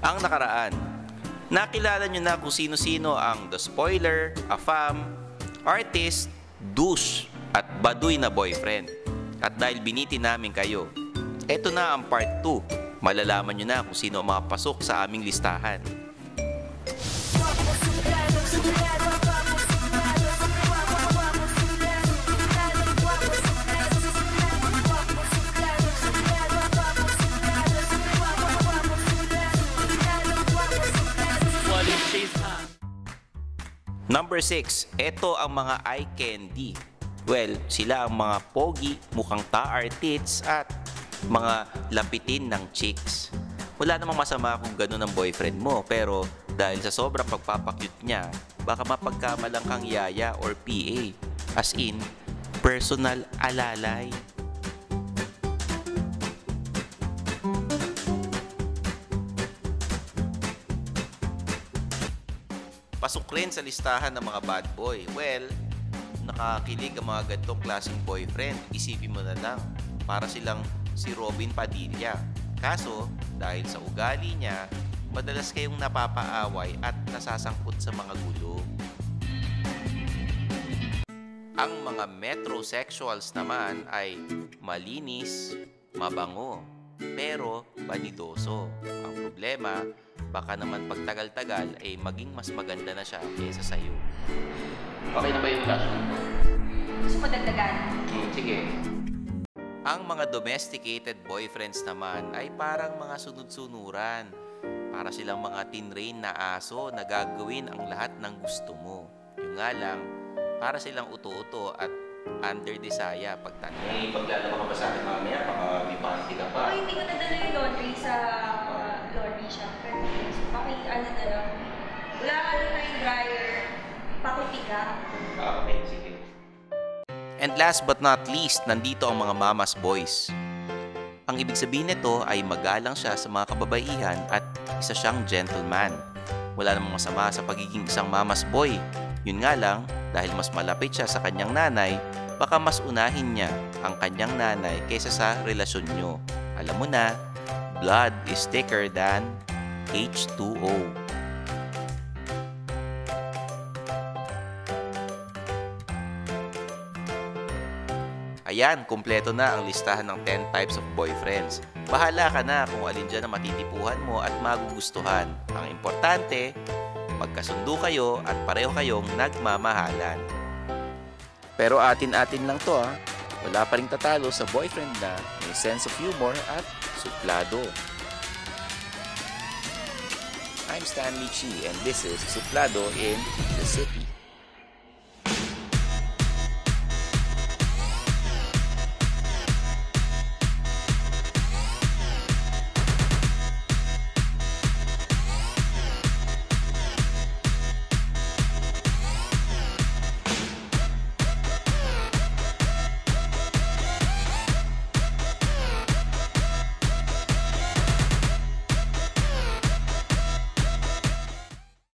Ang nakaraan, nakilala nyo na kung sino-sino ang The Spoiler, Afam, Artist, Douche, at Baduy na Boyfriend. At dahil biniti namin kayo, eto na ang part 2. Malalaman nyo na kung sino ang mga pasok sa aming listahan. Number 6, eto ang mga eye candy. Well, sila ang mga pogi, mukhang taar tits at mga lapitin ng chicks. Wala namang masama kung ganun ang boyfriend mo, pero dahil sa sobrang pagpapakyut niya, baka mapagkamalang kang yaya or PA. As in, personal alalay. Pasok rin sa listahan ng mga bad boy. Well, nakakilig ang mga ganitong klaseng boyfriend. Isipin mo na lang, para silang si Robin Padilla. Kaso, dahil sa ugali niya, madalas kayong napapaaway at nasasangkot sa mga gulo. Ang mga metrosexuals naman ay malinis, mabango, pero vanidoso. Ang problema, baka naman pagtagal-tagal ay maging mas maganda na siya kaysa sa'yo. Okay na ba yung flash mo? Gusto mo dagdagan? Sige. Ang mga domesticated boyfriends naman ay parang mga sunod-sunuran. Para silang mga tinrain na aso na gagawin ang lahat ng gusto mo. Yung nga lang, para silang uto-uto at under desire pagtanda. May paglalaba ka ba sa akin mamaya? Baka may party ka pa. Hindi ko nadala yung laundry sa laundry shop. So, ano na lang. Wala ka na tayong dryer. Pakuti ka. Okay, sige. And last but not least, nandito ang mga mama's boys. Ang ibig sabihin nito ay magalang siya sa mga kababaihan at isa siyang gentleman. Wala namang masama sa pagiging isang mama's boy. Yun nga lang, dahil mas malapit siya sa kanyang nanay, baka mas unahin niya ang kanyang nanay kaysa sa relasyon nyo. Alam mo na, blood is thicker than H2O. Ayan, kumpleto na ang listahan ng 10 types of boyfriends. Bahala ka na kung alin dyan ang matitipuhan mo at magugustuhan. Ang importante, magkasundo kayo at pareho kayong nagmamahalan. Pero atin-atin lang to ha. Wala pa ring tatalo sa boyfriend na may sense of humor at suplado. I'm Stanley Chi and this is Suplado in the City.